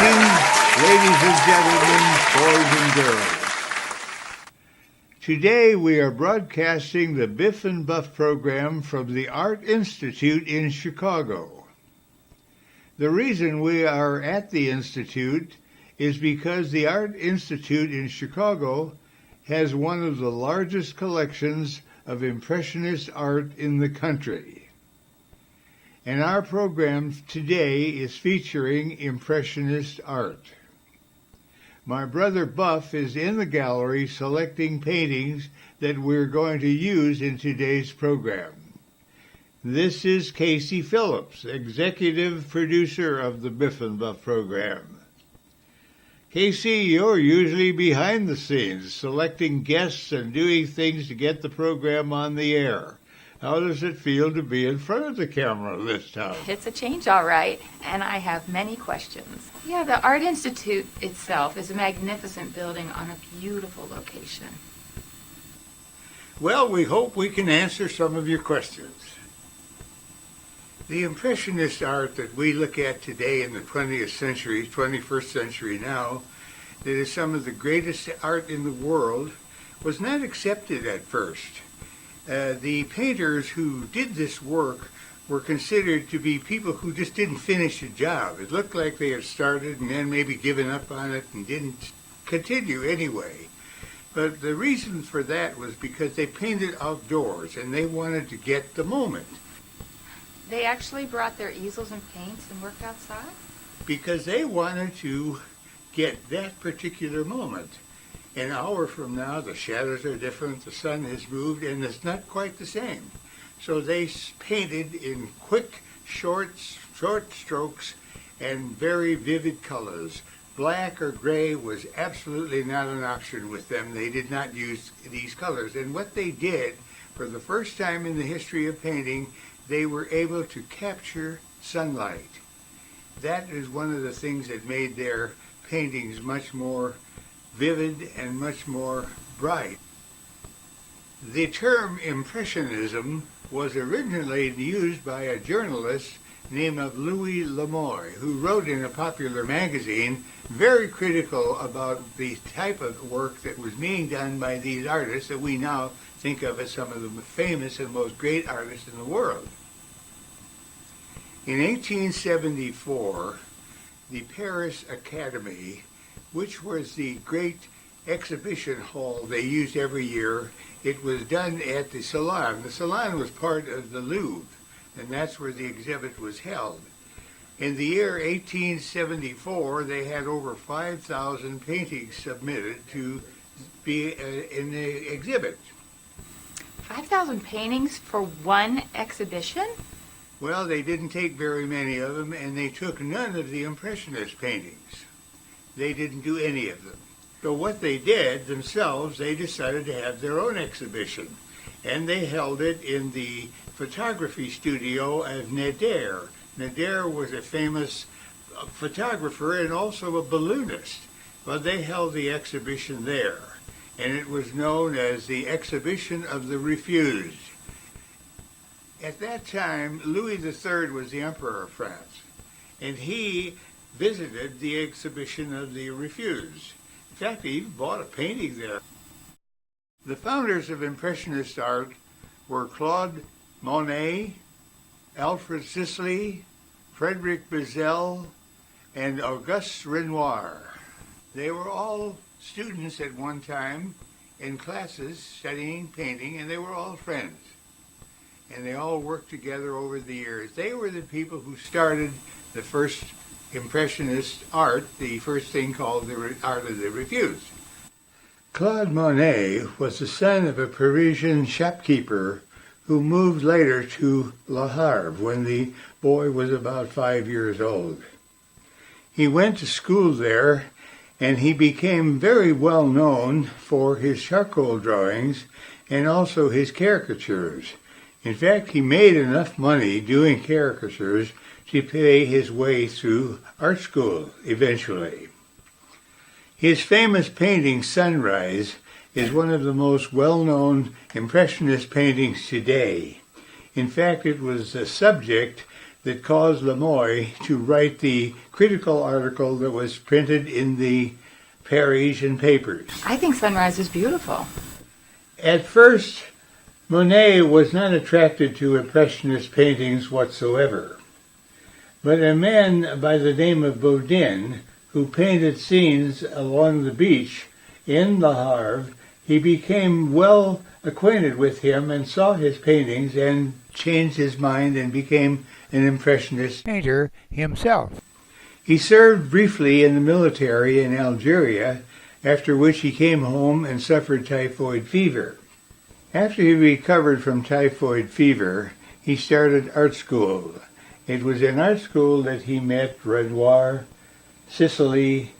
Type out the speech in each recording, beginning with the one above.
evening, ladies and gentlemen, boys and girls. Today we are broadcasting the Biff and Buff program from the Art Institute in Chicago. The reason we are at the Institute is because the Art Institute in Chicago has one of the largest collections of Impressionist art in the country. And our program today is featuring Impressionist art. My brother Buff is in the gallery selecting paintings that we're going to use in today's program. This is Kacie Phiilips, executive producer of the Biff and Buff program. Kacie, you're usually behind the scenes, selecting guests and doing things to get the program on the air. How does it feel to be in front of the camera this time? It's a change, all right, and I have many questions. Yeah, the Art Institute itself is a magnificent building on a beautiful location. Well, we hope we can answer some of your questions. The Impressionist art that we look at today in the 20th century, 21st century now, that is some of the greatest art in the world, was not accepted at first. The painters who did this work were considered to be people who just didn't finish a job. It looked like they had started and then maybe given up on it and didn't continue anyway. But the reason for that was because they painted outdoors and they wanted to get the moment. They actually brought their easels and paints and worked outside? Because they wanted to get that particular moment. An hour from now, the shadows are different, the sun has moved, and it's not quite the same. So they painted in quick, short strokes and very vivid colors. Black or gray was absolutely not an option with them. They did not use these colors. And what they did, for the first time in the history of painting, they were able to capture sunlight. That is one of the things that made their paintings much more vivid and much more bright. The term Impressionism was originally used by a journalist named Louis L'Amour, who wrote in a popular magazine very critical about the type of work that was being done by these artists that we now think of as some of the famous and most great artists in the world. In 1874, the Paris Academy, which was the great exhibition hall they used every year, it was done at the Salon. The Salon was part of the Louvre, and that's where the exhibit was held. In the year 1874, they had over 5,000 paintings submitted to be in the exhibit. 5,000 paintings for one exhibition? Well, they didn't take very many of them, and they took none of the Impressionist paintings. They didn't do any of them. So what they did themselves, they decided to have their own exhibition. And they held it in the photography studio of Nader. Nader was a famous photographer and also a balloonist. But they held the exhibition there. And it was known as the Exhibition of the Refused. At that time, Louis III was the Emperor of France. And he visited the Exhibition of the Refused. In fact, he even bought a painting there. The founders of Impressionist art were Claude Monet, Alfred Sisley, Frederic Bizet, and Auguste Renoir. They were all students at one time in classes studying painting, and they were all friends. And they all worked together over the years. They were the people who started the first Impressionist art, the first thing called the art of the refused. Claude Monet was the son of a Parisian shopkeeper who moved later to Le Havre when the boy was about 5 years old. He went to school there, and he became very well known for his charcoal drawings and also his caricatures. In fact, he made enough money doing caricatures to pay his way through art school eventually. His famous painting, Sunrise, is one of the most well-known Impressionist paintings today. In fact, it was the subject that caused Lemoy to write the critical article that was printed in the Parisian papers. I think Sunrise is beautiful. At first, Monet was not attracted to Impressionist paintings whatsoever. But a man by the name of Baudin, who painted scenes along the beach in Le Havre, he became well acquainted with him and saw his paintings and changed his mind and became an Impressionist painter himself. He served briefly in the military in Algeria, after which he came home and suffered typhoid fever. After he recovered from typhoid fever, he started art school. It was in art school that he met Renoir, Sisley,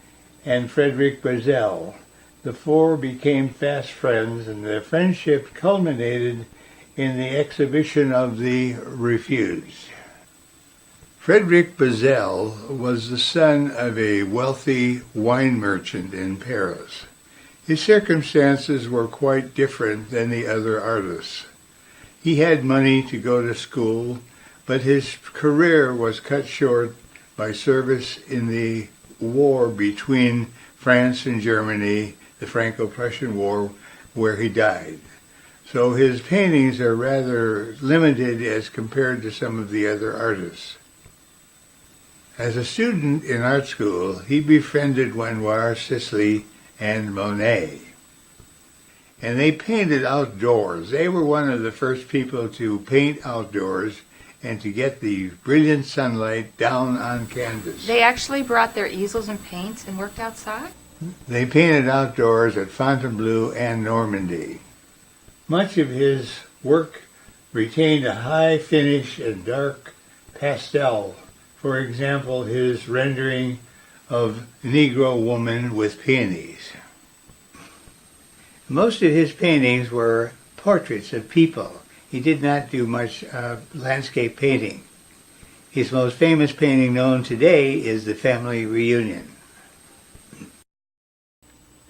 and Frederic Bazel. The four became fast friends, and their friendship culminated in the exhibition of the Refuse. Frederic Bazel was the son of a wealthy wine merchant in Paris. His circumstances were quite different than the other artists. He had money to go to school, but his career was cut short by service in the war between France and Germany, the Franco-Prussian War, where he died. So his paintings are rather limited as compared to some of the other artists. As a student in art school, he befriended Renoir, Sisley, and Monet. And they painted outdoors. They were one of the first people to paint outdoors and to get the brilliant sunlight down on canvas. They actually brought their easels and paints and worked outside? They painted outdoors at Fontainebleau and Normandy. Much of his work retained a high finish and dark pastel. For example, his rendering of Negro woman with peonies. Most of his paintings were portraits of people. He did not do much landscape painting. His most famous painting known today is The Family Reunion.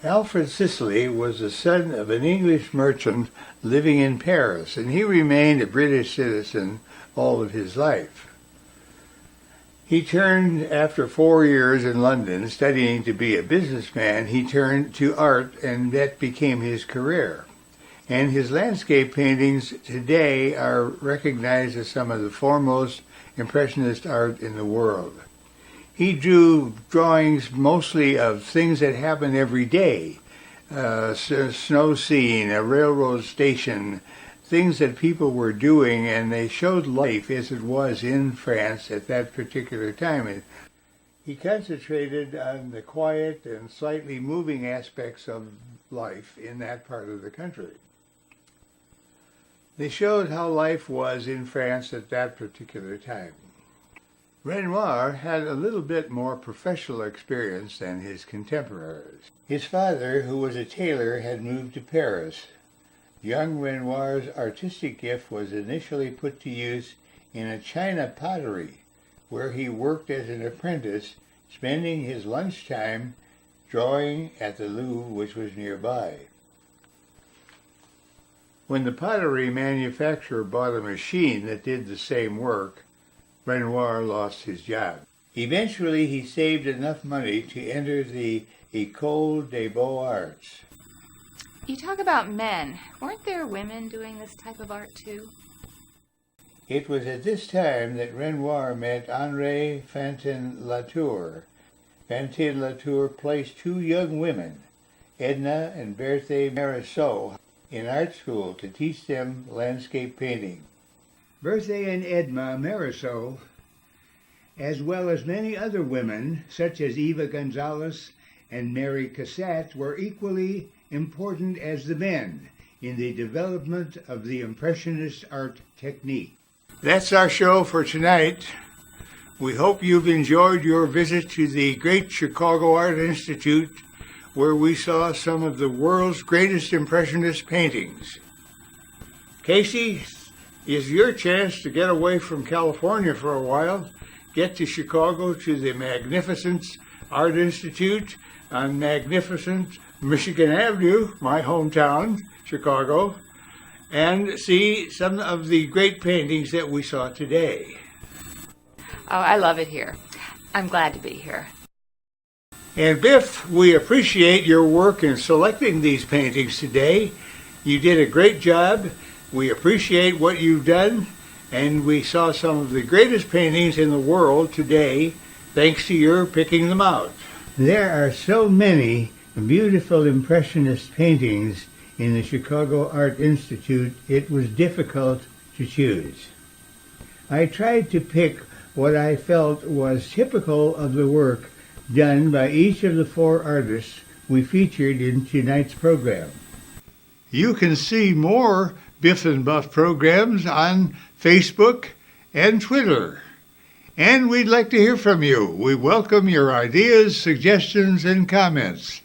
Alfred Sisley was the son of an English merchant living in Paris, and he remained a British citizen all of his life. He turned, after 4 years in London studying to be a businessman, he turned to art, and that became his career. And his landscape paintings today are recognized as some of the foremost Impressionist art in the world. He drew drawings mostly of things that happen every day, a snow scene, a railroad station, things that people were doing, and they showed life as it was in France at that particular time. And he concentrated on the quiet and slightly moving aspects of life in that part of the country. They showed how life was in France at that particular time. Renoir had a little bit more professional experience than his contemporaries. His father, who was a tailor, had moved to Paris. Young Renoir's artistic gift was initially put to use in a China pottery, where he worked as an apprentice, spending his lunchtime drawing at the Louvre, which was nearby. When the pottery manufacturer bought a machine that did the same work, Renoir lost his job. Eventually, he saved enough money to enter the École des Beaux-Arts. You talk about men. Weren't there women doing this type of art too? It was at this time that Renoir met Henri Fantin-Latour. Fantin-Latour placed 2 young women, Edna and Berthe Marisot, in art school to teach them landscape painting. Berthe and Edna Marisot, as well as many other women, such as Eva Gonzalez and Mary Cassatt, were equally important as the men in the development of the Impressionist art technique. That's our show for tonight. We hope you've enjoyed your visit to the Great Chicago Art Institute, where we saw some of the world's greatest Impressionist paintings. Kacie, it's your chance to get away from California for a while, get to Chicago to the magnificent Art Institute on magnificent Michigan Avenue, my hometown, Chicago, and see some of the great paintings that we saw today. Oh, I love it here. I'm glad to be here. And Biff, we appreciate your work in selecting these paintings today. You did a great job. We appreciate what you've done, and we saw some of the greatest paintings in the world today thanks to your picking them out. There are so many beautiful Impressionist paintings in the Chicago Art Institute, it was difficult to choose. I tried to pick what I felt was typical of the work done by each of the 4 artists we featured in tonight's program. You can see more Biff and Buff programs on Facebook and Twitter. And we'd like to hear from you. We welcome your ideas, suggestions, and comments.